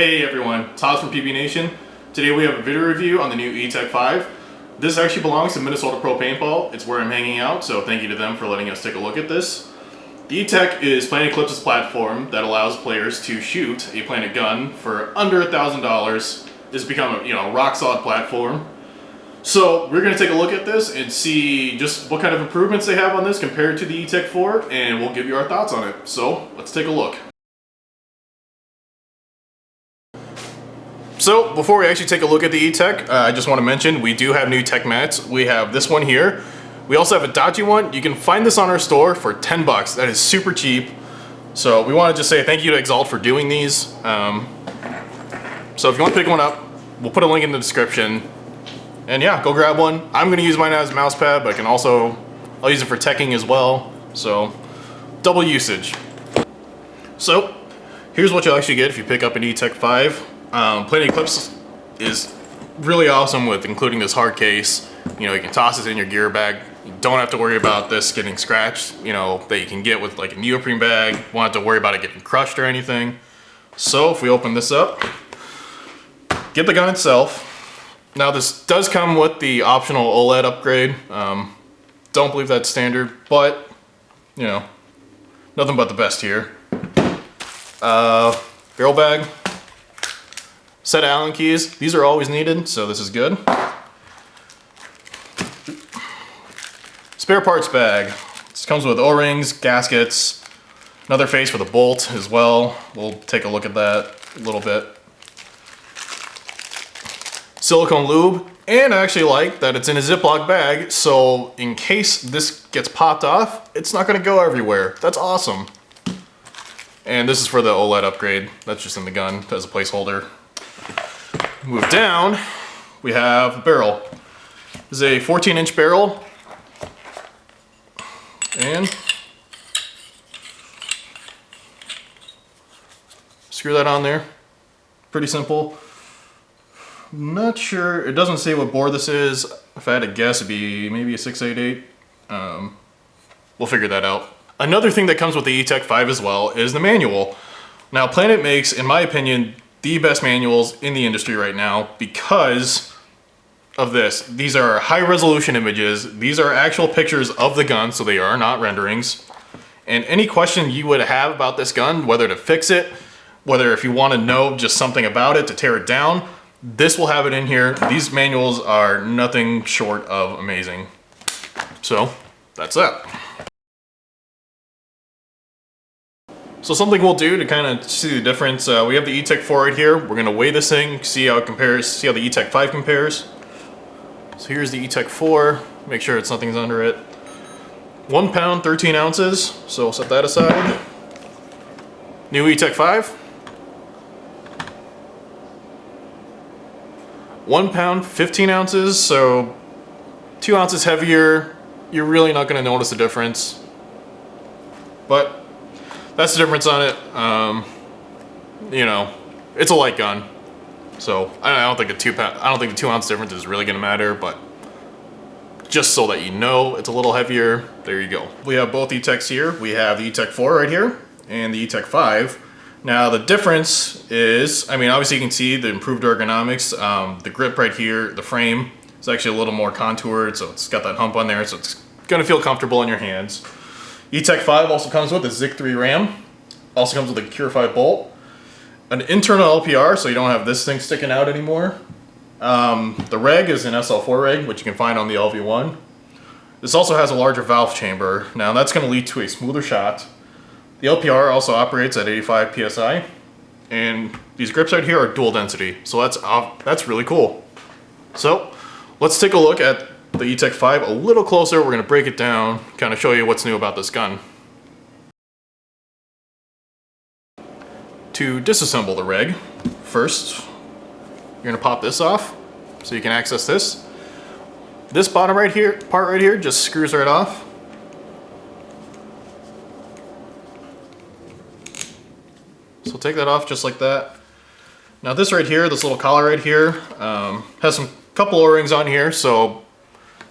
Hey everyone, Todd from PbNation. Today we have a video review on the new Etek 5. This actually belongs to Minnesota Pro Paintball. It's where I'm hanging out, so thank you to them for letting us take a look at this. The Etek is Planet Eclipse's platform that allows players to shoot a Planet gun for under $1,000. It's become a rock solid platform. So we're going to take a look at this and see just what kind of improvements they have on this compared to the Etek 4, and we'll give you our thoughts on it. So let's take a look. So before we actually take a look at the Etek, I just want to mention we do have new tech mats. We have this one here. We also have a dodgy one. You can find this on our store for 10 bucks. That is super cheap. So we want to just say thank you to Exalt for doing these. So if you want to pick one up, we'll put a link in the description. And yeah, go grab one. I'm going to use mine as a mouse pad, but I'll use it for teching as well. So double usage. So here's what you'll actually get if you pick up an Etek 5. Planet Eclipse is really awesome with including this hard case. You can toss it in your gear bag. You don't have to worry about this getting scratched, that you can get with like a neoprene bag. You won't have to worry about it getting crushed or anything. So if we open this up, get the gun itself. Now this does come with the optional OLED upgrade. Don't believe that's standard, but nothing but the best here. Barrel bag. Set of Allen keys. These are always needed, so this is good. Spare parts bag. This comes with O-rings, gaskets, another face with a bolt as well. We'll take a look at that a little bit. Silicone lube, and I actually like that it's in a Ziploc bag, so in case this gets popped off, it's not going to go everywhere. That's awesome. And this is for the OLED upgrade. That's just in the gun as a placeholder. Move down, we have a barrel. This is a 14-inch barrel, and screw that on there. Pretty simple. Not sure, it doesn't say what bore this is. If I had to guess, it'd be maybe a 688. We'll figure that out. Another thing that comes with the Etek 5 as well is the manual. Now Planet makes, in my opinion, the best manuals in the industry right now because of this. These are high resolution images. These are actual pictures of the gun, so they are not renderings. And any question you would have about this gun, whether to fix it, whether if you want to know just something about it to tear it down, this will have it in here. These manuals are nothing short of amazing. So that's that. So something we'll do to kind of see the difference, we have the Etek 4 right here. We're going to weigh this thing, see how it compares, see how the Etek 5 compares. So here's the Etek 4, make sure nothing's under it. 1 pound, 13 ounces, so we'll set that aside. New Etek 5. 1 pound, 15 ounces, so 2 ounces heavier. You're really not going to notice a difference. But that's the difference on it. It's a light gun, so I don't think the 2 ounce difference is really going to matter. But just so that you know, it's a little heavier. There you go. We have both Eteks here. We have the Etek 4 right here and the Etek 5. Now the difference is, obviously you can see the improved ergonomics. The grip right here, the frame is actually a little more contoured, so it's got that hump on there, so it's going to feel comfortable in your hands. Etek 5 also comes with a ZIG-3 RAM, also comes with a Cure 5 bolt, an internal LPR, so you don't have this thing sticking out anymore. The Reg is an SL4 Reg, which you can find on the LV1. This also has a larger valve chamber. Now that's going to lead to a smoother shot. The LPR also operates at 85 PSI, and these grips right here are dual density, so that's really cool. So let's take a look at the Etek 5 a little closer. We're going to break it down, kind of show you what's new about this gun. To disassemble the Reg, first you're going to pop this off so you can access this. This bottom part right here just screws right off. So take that off just like that. Now this right here, this little collar right here, has some couple O-rings on here, so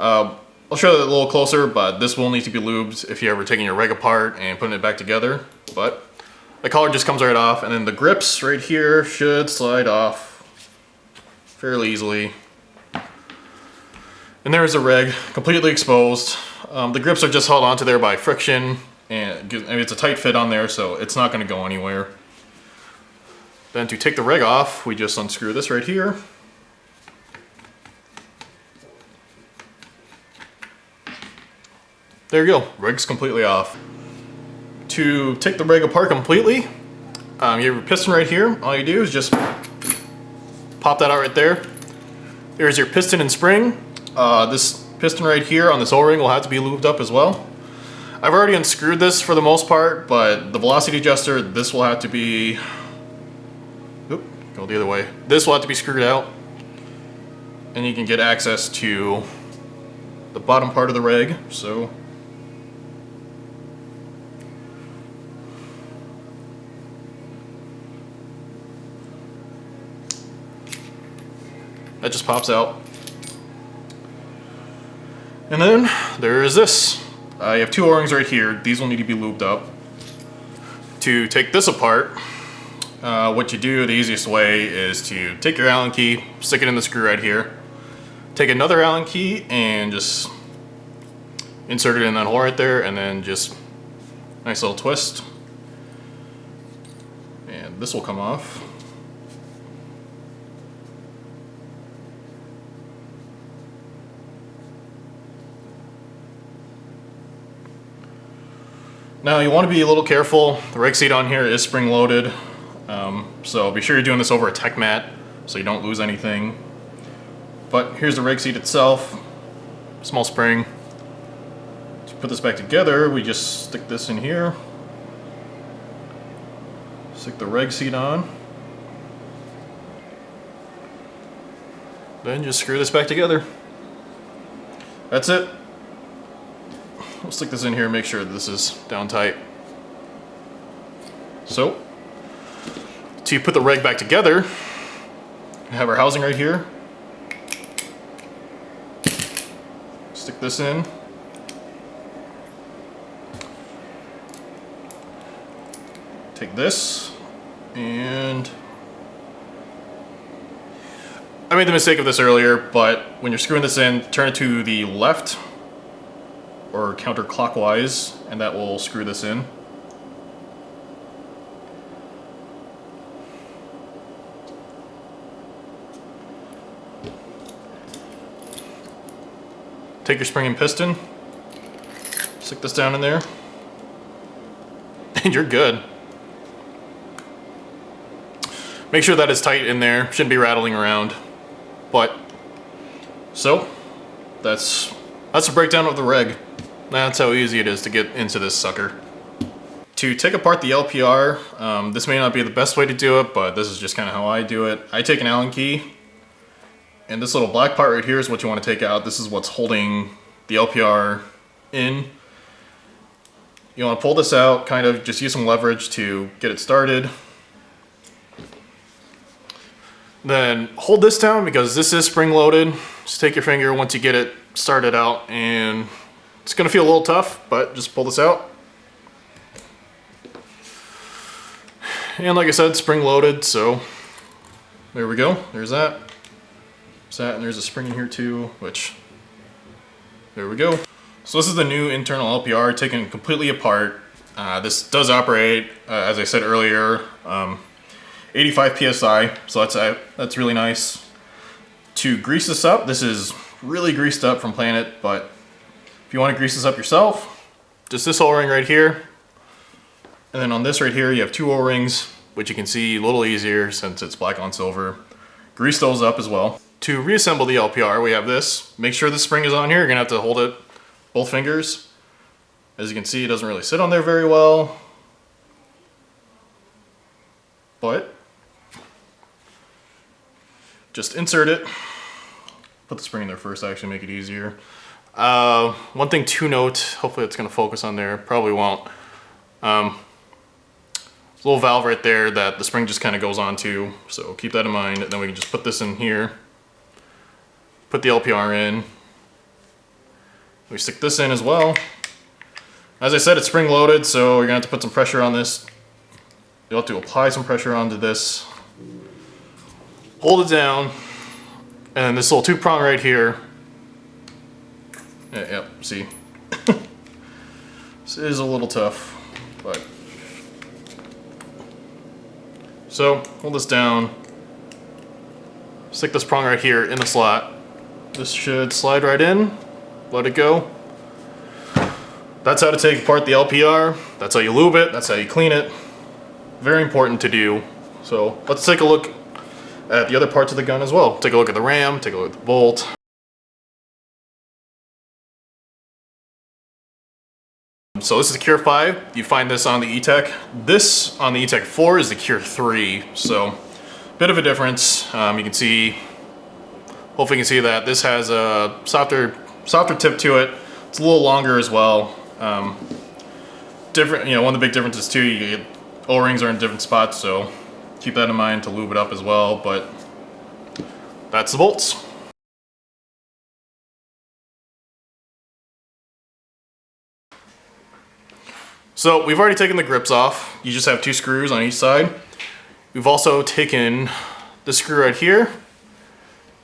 I'll show you that a little closer, but this will need to be lubed if you're ever taking your Reg apart and putting it back together. But the collar just comes right off, and then the grips right here should slide off fairly easily. And there's the reg, completely exposed. The grips are just held onto there by friction, and it's a tight fit on there, so it's not going to go anywhere. Then to take the reg off, we just unscrew this right here. There you go, reg's completely off. To take the reg apart completely, you have your piston right here. All you do is just pop that out right there. There's your piston and spring. This piston right here on this O-ring will have to be lubed up as well. I've already unscrewed this for the most part, but the velocity adjuster, this will have to be, oop, go the other way. This will have to be screwed out, and you can get access to the bottom part of the reg. So that just pops out. And then there is this. You have two O-rings right here. These will need to be lubed up. To take this apart, what you do, the easiest way is to take your Allen key, stick it in the screw right here. Take another Allen key and just insert it in that hole right there, and then just nice little twist. And this will come off. Now you want to be a little careful. The reg seat on here is spring loaded, so be sure you're doing this over a tech mat so you don't lose anything. But here's the reg seat itself, small spring. To put this back together, we just stick this in here, stick the reg seat on, then just screw this back together. That's it. We'll stick this in here and make sure this is down tight. So, to put the reg back together, we have our housing right here. Stick this in. Take this, and I made the mistake of this earlier, but when you're screwing this in, turn it to the left or counterclockwise, and that will screw this in. Take your spring and piston, stick this down in there, and you're good. Make sure that it's tight in there, shouldn't be rattling around. But, so, that's the breakdown of the reg. That's how easy it is to get into this sucker. To take apart the LPR, this may not be the best way to do it, but this is just kind of how I do it. I take an Allen key, and this little black part right here is what you want to take out. This is what's holding the LPR in. You want to pull this out, kind of just use some leverage to get it started. Then hold this down because this is spring loaded. Just take your finger once you get it started out, and it's gonna feel a little tough, but just pull this out. And like I said, spring loaded, so there we go. There's that. There's that, and there's a spring in here too, which, there we go. So this is the new internal LPR taken completely apart. This does operate, as I said earlier, 85 PSI, so that's really nice. To grease this up, this is really greased up from Planet, but if you want to grease this up yourself, just this O-ring right here, and then on this right here you have two O-rings, which you can see a little easier since it's black on silver. Grease those up as well. To reassemble the LPR, we have this. Make sure the spring is on here. You're gonna have to hold it both fingers. As you can see, it doesn't really sit on there very well, but just insert it. Put the spring in there first, actually make it easier. One thing to note, hopefully it's gonna focus on there, probably won't. There's a little valve right there that the spring just kind of goes onto, so keep that in mind. And then we can just put this in here, put the LPR in. We stick this in as well. As I said, it's spring loaded, so you're gonna have to put some pressure on this You'll have to apply some pressure onto this. Hold it down, and this little 2-prong right here. Yep, see. This is a little tough, but. So, hold this down. Stick this prong right here in the slot. This should slide right in. Let it go. That's how to take apart the LPR. That's how you lube it. That's how you clean it. Very important to do. So let's take a look at the other parts of the gun as well. Take a look at the ram, take a look at the bolt. So this is the Cure 5. You find this on the Etek. This on the Etek 4 is the Cure 3. So bit of a difference. You can see, hopefully you can see that this has a softer tip to it. It's a little longer as well. Different, you know, one of the big differences too, you get O-rings are in different spots, so keep that in mind to lube it up as well, but that's the bolts. So we've already taken the grips off. You just have 2 screws on each side. We've also taken this screw right here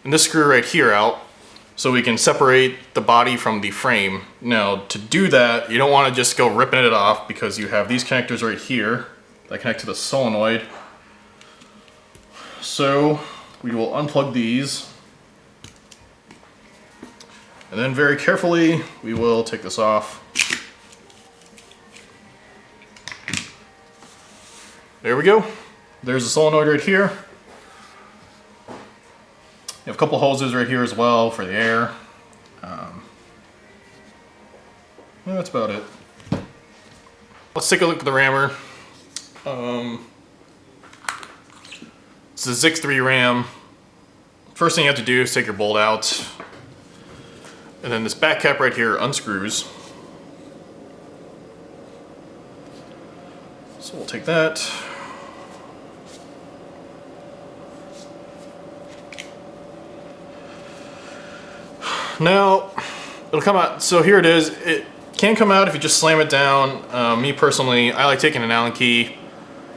and this screw right here out, so we can separate the body from the frame. Now, to do that, you don't want to just go ripping it off, because you have these connectors right here that connect to the solenoid. So we will unplug these, and then very carefully we will take this off. There we go. There's the solenoid right here. You have a couple hoses right here as well for the air. That's about it. Let's take a look at the rammer. It's a Zix 3 ram. First thing you have to do is take your bolt out. And then this back cap right here unscrews. So we'll take that. Now, it'll come out, so here it is. It can come out if you just slam it down. Me personally, I like taking an Allen key.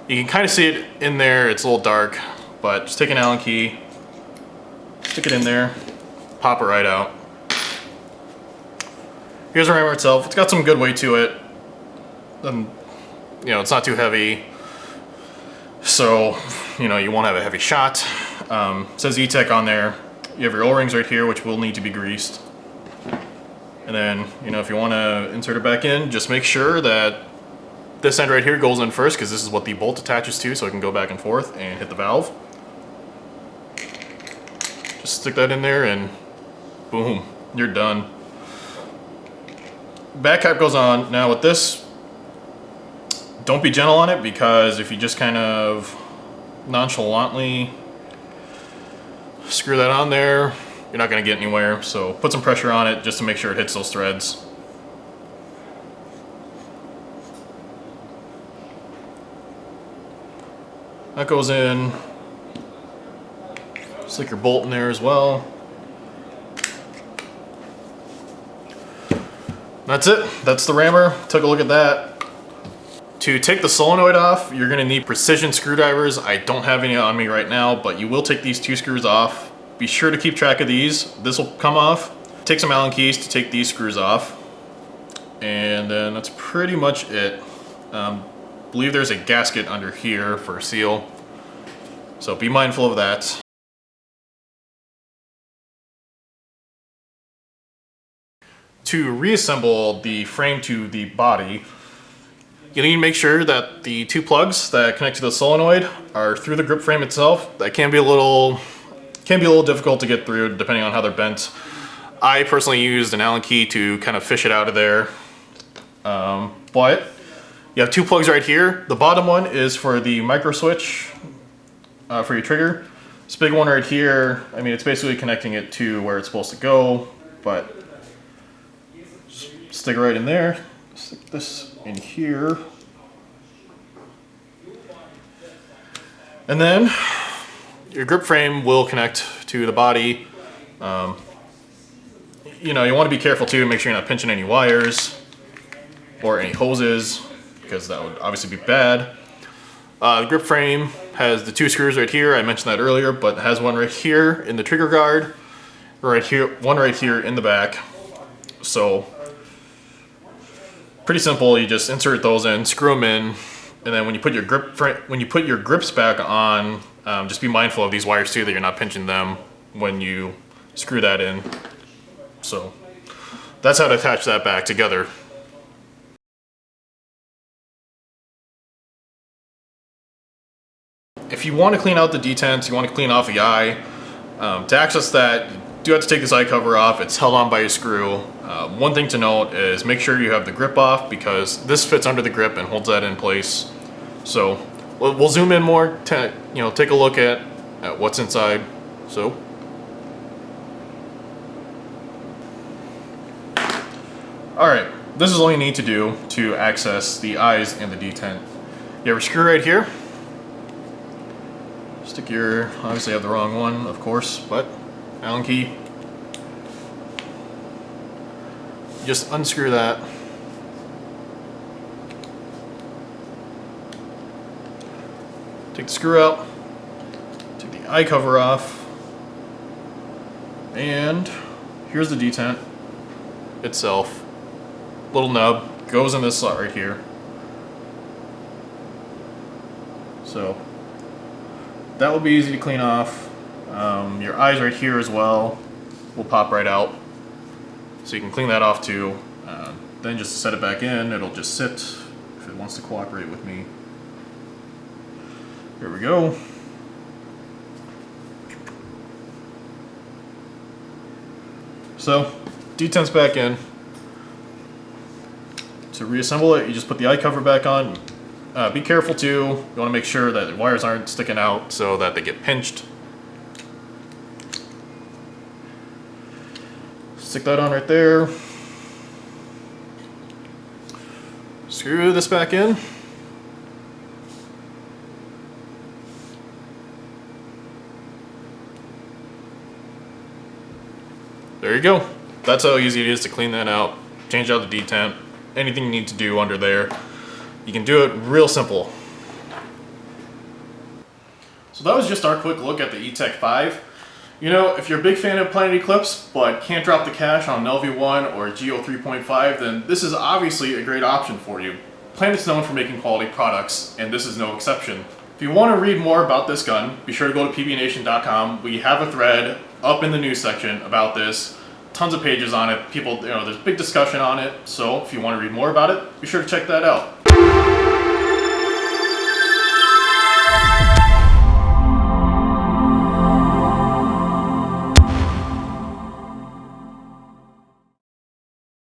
You can kind of see it in there, it's a little dark, but just take an Allen key, stick it in there, pop it right out. Here's the rammer itself. It's got some good weight to it. You know, it's not too heavy, so, you know, you won't have a heavy shot. It says Etek on there. You have your O-rings right here, which will need to be greased. And then, you know, if you want to insert it back in, just make sure that this end right here goes in first, because this is what the bolt attaches to, so it can go back and forth and hit the valve. Just stick that in there and boom, you're done. Back cap goes on. Now with this, don't be gentle on it, because if you just kind of nonchalantly screw that on there, you're not going to get anywhere. So put some pressure on it just to make sure it hits those threads. That goes in. Stick your bolt in there as well. That's it. That's the rammer. Took a look at that. To take the solenoid off, you're going to need precision screwdrivers. I don't have any on me right now, but you will take these 2 screws off. Be sure to keep track of these. This will come off. Take some Allen keys to take these screws off. And then that's pretty much it. I believe there's a gasket under here for a seal, so be mindful of that. To reassemble the frame to the body, you need to make sure that the 2 plugs that connect to the solenoid are through the grip frame itself. That can be a little difficult to get through depending on how they're bent. I personally used an Allen key to kind of fish it out of there. But you have 2 plugs right here. The bottom one is for the micro switch for your trigger. This big one right here, I mean, it's basically connecting it to where it's supposed to go, but just stick it right in there. Stick this in here. And then your grip frame will connect to the body. You know, you want to be careful too, make sure you're not pinching any wires or any hoses, because that would obviously be bad. The grip frame has the 2 screws right here. I mentioned that earlier, but it has one right here in the trigger guard, right here, one right here in the back. So pretty simple. You just insert those in, screw them in, and then when you put your grips back on, just be mindful of these wires too, that you're not pinching them when you screw that in. So that's how to attach that back together. If you want to clean out the detents, you want to clean off the eye, to access that, you do have to take this eye cover off. It's held on by a screw. One thing to note is make sure you have the grip off, because this fits under the grip and holds that in place. So we'll zoom in more to take a look at what's inside. So alright, this is all you need to do to access the eyes and the detent. You have a screw right here. Stick your, obviously I have the wrong one, of course, but Allen key. Just unscrew that. Take the screw out. Take the eye cover off. And here's the detent itself. Little nub goes in this slot right here. So that will be easy to clean off. Your eyes right here as well will pop right out, so you can clean that off too. Then just set it back in, it'll just sit if it wants to cooperate with me. Here we go. So detent's back in. To reassemble it, you just put the eye cover back on. Be careful too, you want to make sure that the wires aren't sticking out so that they get pinched. Stick that on right there. Screw this back in. There you go. That's how easy it is to clean that out. Change out the detent. Anything you need to do under there, you can do it real simple. So that was just our quick look at the Etek 5. You know, if you're a big fan of Planet Eclipse but can't drop the cash on an LV1 or a Geo 3.5, then this is obviously a great option for you. Planet's known for making quality products, and this is no exception. If you want to read more about this gun, be sure to go to PbNation.com. We have a thread up in the news section about this. Tons of pages on it. People, there's big discussion on it. So if you want to read more about it, be sure to check that out.